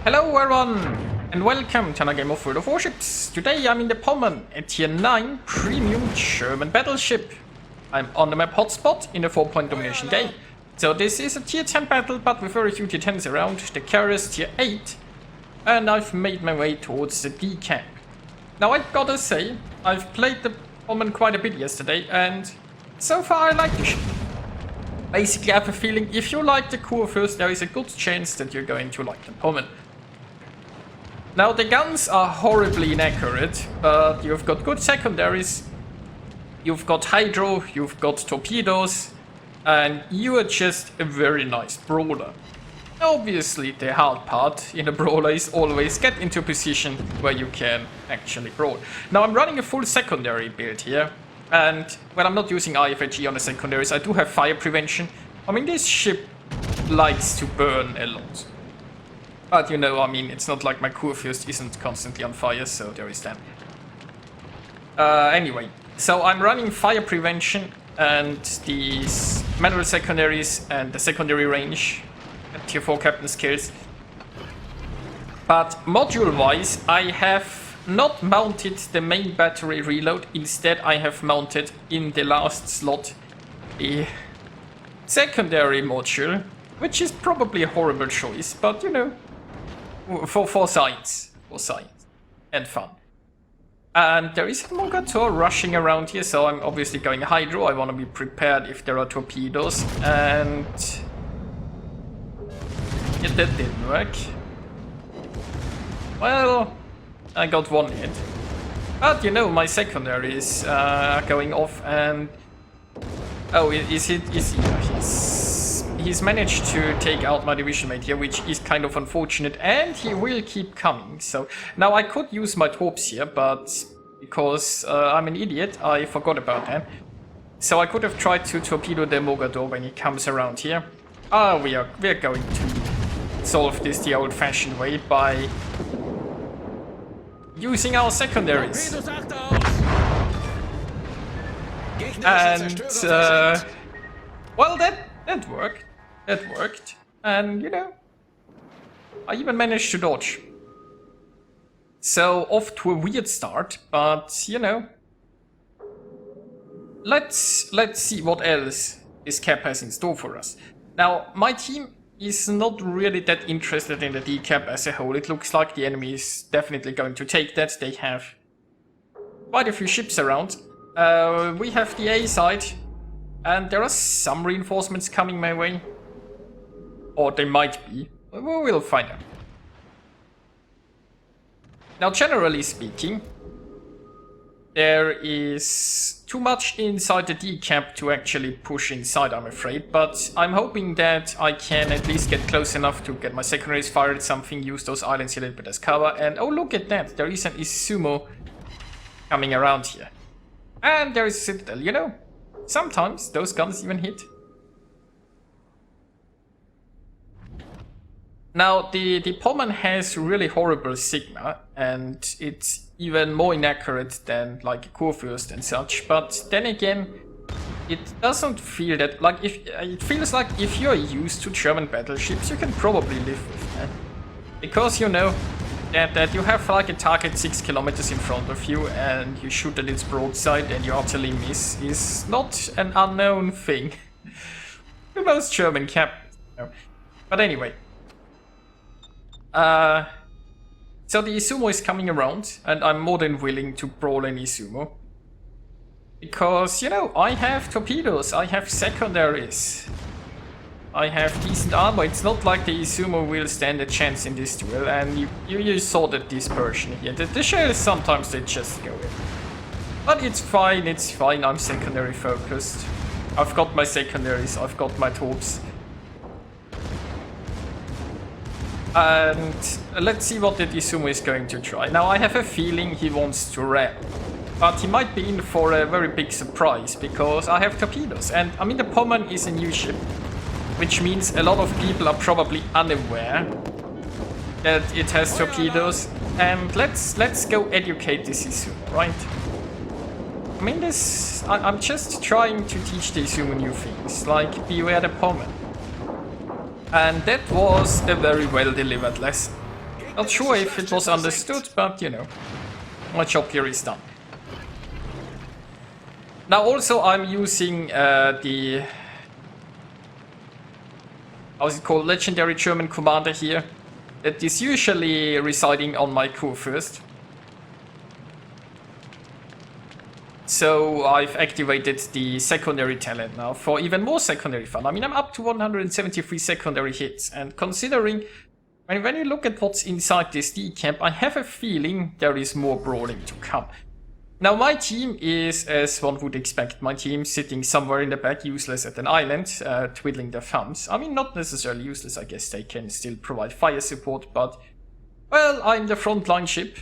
Hello everyone, and welcome to another game of World of Warships. Today I'm in the Pommern, a tier 9 premium German battleship. I'm on the map Hotspot in a 4-point domination game. So this is a tier 10 battle, but with very few tier 10s around. The carrier is tier 8, and I've made my way towards the D camp. Now I gotta say, I've played the Pommern quite a bit yesterday, and so far I like the ship. Basically I have a feeling if you like the Kurfürst, there is a good chance that you're going to like the Pommern. Now the guns are horribly inaccurate, but you've got good secondaries, you've got hydro, you've got torpedoes, and you are just a very nice brawler. Obviously the hard part in a brawler is always get into a position where you can actually brawl. Now I'm running a full secondary build here, and when I'm not using IFAG on the secondaries, I do have fire prevention. I mean, this ship likes to burn a lot. But you know, I mean, it's not like my Kurfürst isn't constantly on fire, so there is that. Anyway, so I'm running fire prevention and these manual secondaries and the secondary range at tier 4 captain skills. But module-wise, I have not mounted the main battery reload. Instead, I have mounted in the last slot the secondary module, which is probably a horrible choice, but you know, for science and fun. And there is a Mogator rushing around here, so I'm obviously going hydro. I want to be prepared if there are torpedoes, and yeah, that didn't work. Well, I got one hit, but you know, my secondary is going off, and oh, he's managed to take out my division mate here, which is kind of unfortunate, and he will keep coming. So now I could use my torps here, but because I'm an idiot, I forgot about that. So I could have tried to torpedo the Mogador when he comes around here. We're going to solve this the old-fashioned way by using our secondaries. And well, that worked. That worked, and you know, I even managed to dodge. So off to a weird start, but you know, let's see what else this cap has in store for us. Now, my team is not really that interested in the D cap as a whole. It looks like the enemy is definitely going to take that. They have quite a few ships around. We have the A side, and there are some reinforcements coming my way. Or they might be. We'll find out. Now, generally speaking, there is too much inside the D camp to actually push inside, I'm afraid. But I'm hoping that I can at least get close enough to get my secondaries fired at something, use those islands a little bit as cover. And oh, look at that. There is an Izumo coming around here. And there is a Citadel, you know. Sometimes those guns even hit. Now, the Pommern has really horrible Sigma, and it's even more inaccurate than like a Kurfürst and such, but then again, it doesn't feel that, like, it feels like if you're used to German battleships, you can probably live with that. Because you know that you have like a target 6 kilometers in front of you, and you shoot at its broadside and you utterly miss is not an unknown thing. The most German captains, you know. But anyway. So the Izumo is coming around, and I'm more than willing to brawl an Izumo. Because, you know, I have torpedoes, I have secondaries, I have decent armor. It's not like the Izumo will stand a chance in this duel, and you saw the dispersion here. The shells, sometimes they just go in. But it's fine, I'm secondary focused. I've got my secondaries, I've got my torps. And let's see what the Izumo is going to try. Now, I have a feeling he wants to ram, but he might be in for a very big surprise, because I have torpedoes. And I mean, the Pommern is a new ship, which means a lot of people are probably unaware that it has torpedoes. And let's go educate this Izumo, right? I mean, I'm just trying to teach the Izumo new things, like beware the Pommern. And that was a very well delivered lesson. Not sure if it was understood, but you know, my job here is done. Now also I'm using the... how's it called? Legendary German commander here. That is usually residing on my Kurfürst. So I've activated the secondary talent now for even more secondary fun. I mean, I'm up to 173 secondary hits, and considering when you look at what's inside this decamp, I have a feeling there is more brawling to come. Now my team is, as one would expect, my team sitting somewhere in the back, useless at an island, twiddling their thumbs. I mean, not necessarily useless, I guess they can still provide fire support, but, well, I'm the frontline ship.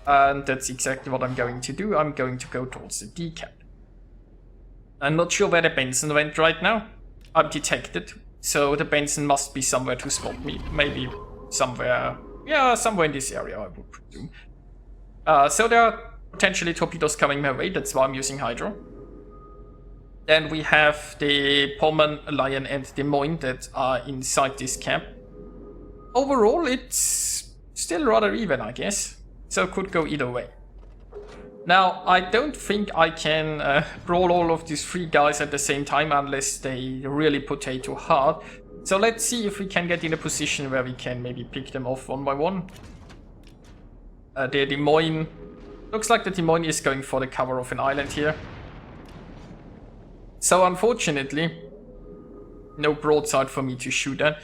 And that's exactly what I'm going to do. I'm going to go towards the decamp. I'm not sure where the Benson went right now. I'm detected, so the Benson must be somewhere to spot me. Maybe somewhere, yeah, somewhere in this area, I would presume. So there are potentially torpedoes coming my way, that's why I'm using Hydro. Then we have the Pommern, Lion and Des Moines that are inside this camp. Overall, it's still rather even, I guess. So could go either way. Now, I don't think I can brawl all of these three guys at the same time unless they really potato hard. So let's see if we can get in a position where we can maybe pick them off one by one. The Des Moines... looks like the Des Moines is going for the cover of an island here. So unfortunately, no broadside for me to shoot at.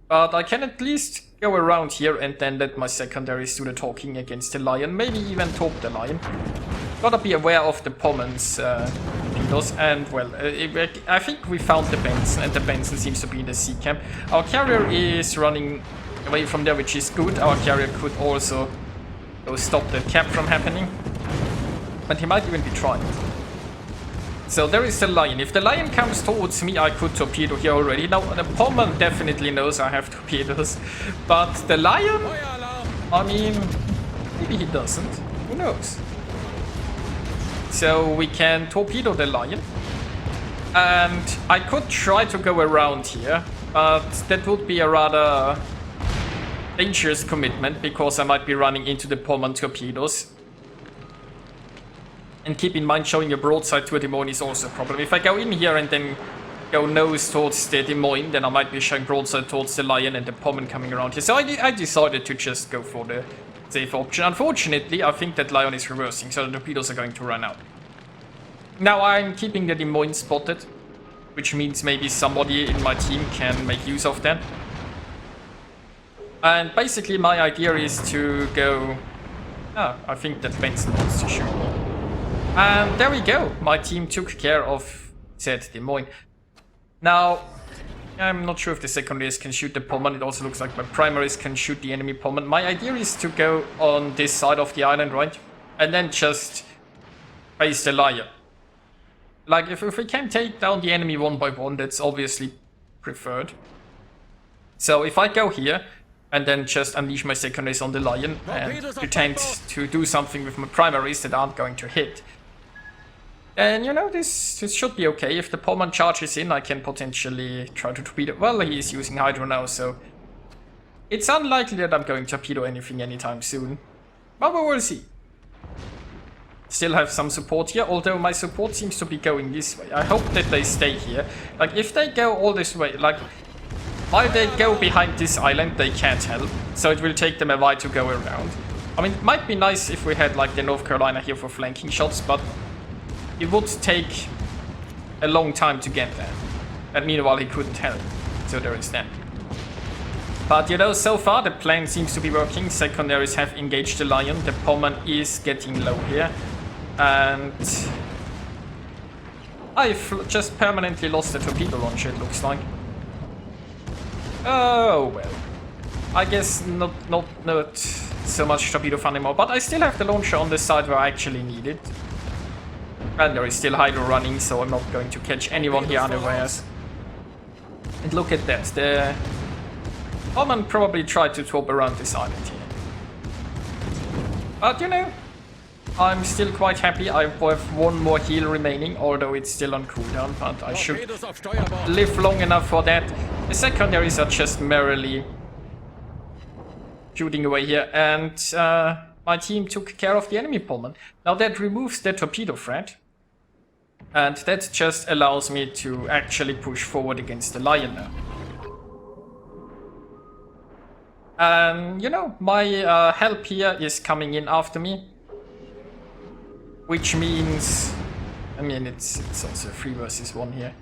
But I can at least go around here and then let my secondaries do the talking against the Lion. Maybe even top the Lion. Gotta be aware of the Pommern's windows. And well, I think we found the Benson, and the Benson seems to be in the sea camp. Our carrier is running away from there, which is good. Our carrier could also go stop the cap from happening. But he might even be trying. So there is the Lion. If the Lion comes towards me, I could torpedo here already. Now, the Pommern definitely knows I have torpedoes. But the Lion? I mean, maybe he doesn't. Who knows? So we can torpedo the Lion. And I could try to go around here. But that would be a rather dangerous commitment, because I might be running into the Pommern torpedoes. And keep in mind, showing a broadside to a Des Moines is also a problem. If I go in here and then go nose towards the Des Moines, then I might be showing broadside towards the Lion and the Pommern coming around here. So I decided to just go for the safe option. Unfortunately, I think that Lion is reversing, so the torpedoes are going to run out. Now I'm keeping the Des Moines spotted, which means maybe somebody in my team can make use of that. And basically my idea is to go... I think that Benson wants to shoot me. And there we go. My team took care of said Des Moines. Now, I'm not sure if the secondaries can shoot the Pommern. It also looks like my primaries can shoot the enemy Pommern. My idea is to go on this side of the island, right? And then just face the Lion. Like, if we can take down the enemy one by one, that's obviously preferred. So if I go here and then just unleash my secondaries on the Lion and pretend to do something with my primaries that aren't going to hit, and you know, this should be okay. If the Pommern charges in, I can potentially try to torpedo. Well, he is using Hydro now, so it's unlikely that I'm going to torpedo anything anytime soon. But we will see. Still have some support here, although my support seems to be going this way. I hope that they stay here. Like, if they go all this way, like, while they go behind this island, they can't help. So it will take them a while to go around. I mean, it might be nice if we had, like, the North Carolina here for flanking shots, but it would take a long time to get there. And meanwhile, he couldn't help. So there is that. But, you know, so far the plan seems to be working. Secondaries have engaged the Lion. The Pommern is getting low here. And I've just permanently lost the torpedo launcher, it looks like. Oh, well. I guess not so much torpedo fun anymore. But I still have the launcher on the side where I actually need it. And there is still Hydro running, so I'm not going to catch anyone here unawares. And look at that. The Pommern probably tried to swap around this island here. But, you know, I'm still quite happy. I have one more heal remaining, although it's still on cooldown, but I should live long enough for that. The secondaries are just merrily shooting away here, and my team took care of the enemy Pommern. Now that removes the torpedo threat, and that just allows me to actually push forward against the Lion now. And you know, my help here is coming in after me, which means, I mean, it's also 3 versus 1 here.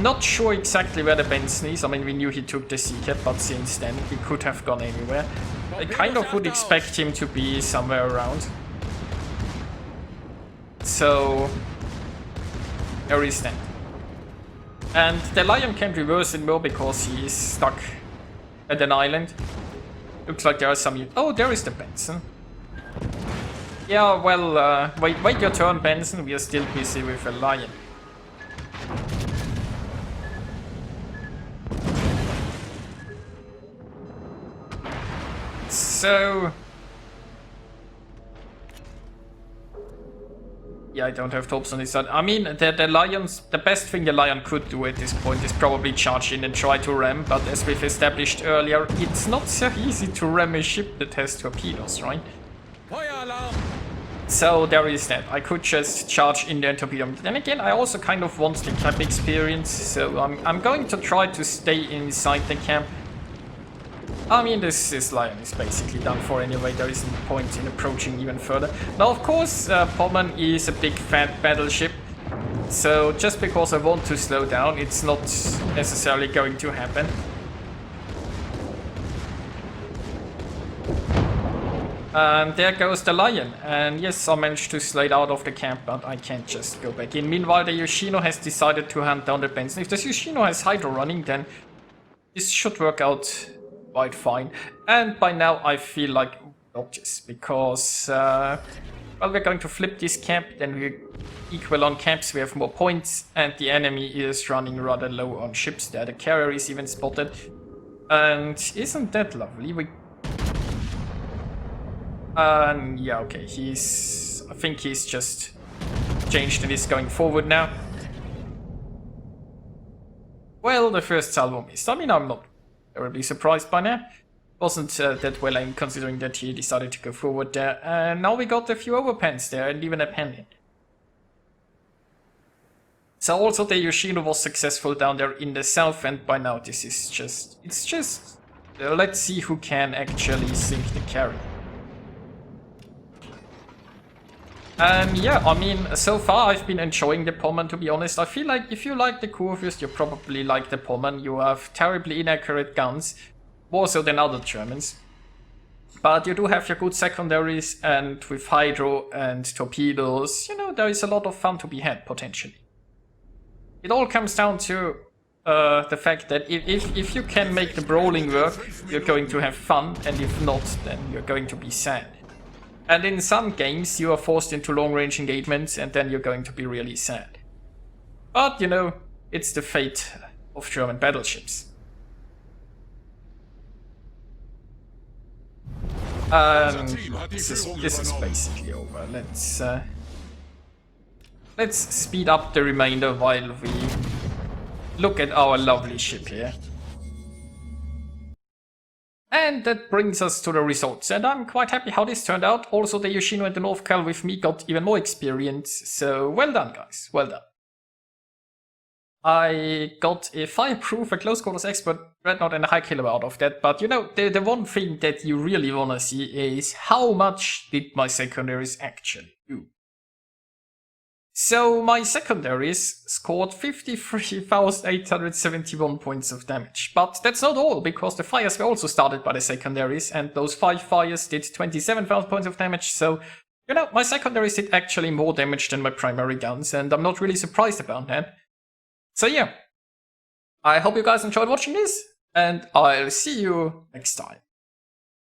Not sure exactly where the Benson is. I mean, we knew he took the Seacat, but since then he could have gone anywhere. I kind of would expect him to be somewhere around. So there is that. And the Lion can't reverse it more because he is stuck at an island. Looks like there are some... Oh, there is the Benson. Yeah, well, wait your turn, Benson. We are still busy with a Lion. So... Yeah, I don't have tops on this side. I mean, the Lions, the best thing the Lion could do at this point is probably charge in and try to ram, but as we've established earlier, it's not so easy to ram a ship that has torpedoes, right? Fire alarm! So there is that. I could just charge in there and torpedo. Then again, I also kind of want the camp experience, so I'm going to try to stay inside the camp. I mean, this Lion is basically done for anyway. There isn't a point in approaching even further. Now, of course, Pommern is a big fat battleship, so just because I want to slow down, it's not necessarily going to happen. And there goes the Lion, and yes, I managed to slide out of the camp, but I can't just go back in. Meanwhile, the Yoshino has decided to hunt down the Benson. If the Yoshino has Hydro running, then this should work out quite fine. And by now I feel like dodges, because well, we're going to flip this camp, then we're equal on camps, we have more points, and the enemy is running rather low on ships there. The carrier is even spotted, and isn't that lovely? Yeah, okay, I think he's just changed and is going forward now. Well, the first salvo missed. I mean, I'm not terribly surprised by now. Wasn't that well aimed considering that he decided to go forward there. And now we got a few overpans there and even a pendant. So also the Yoshino was successful down there in the south, and by now this is just... It's just... let's see who can actually sink the carrier. Yeah, I mean, so far I've been enjoying the Pommern, to be honest. I feel like if you like the Kurfürst, you probably like the Pommern. You have terribly inaccurate guns, more so than other Germans. But you do have your good secondaries, and with Hydro and torpedoes, you know, there is a lot of fun to be had, potentially. It all comes down to the fact that if you can make the brawling work, you're going to have fun, and if not, then you're going to be sad. And in some games, you are forced into long-range engagements, and then you're going to be really sad. But, you know, it's the fate of German battleships. This is basically over. Let's speed up the remainder while we look at our lovely ship here. And that brings us to the results, and I'm quite happy how this turned out. Also, the Yoshino and the North Cal with me got even more experience, so well done, guys, well done. I got a fireproof, a close quarters expert, dreadnought, and a high killer out of that, but you know, the one thing that you really wanna see is how much did my secondaries actually do. So my secondaries scored 53,871 points of damage. But that's not all, because the fires were also started by the secondaries, and those 5 fires did 27,000 points of damage, so, you know, my secondaries did actually more damage than my primary guns, and I'm not really surprised about that. So yeah, I hope you guys enjoyed watching this, and I'll see you next time.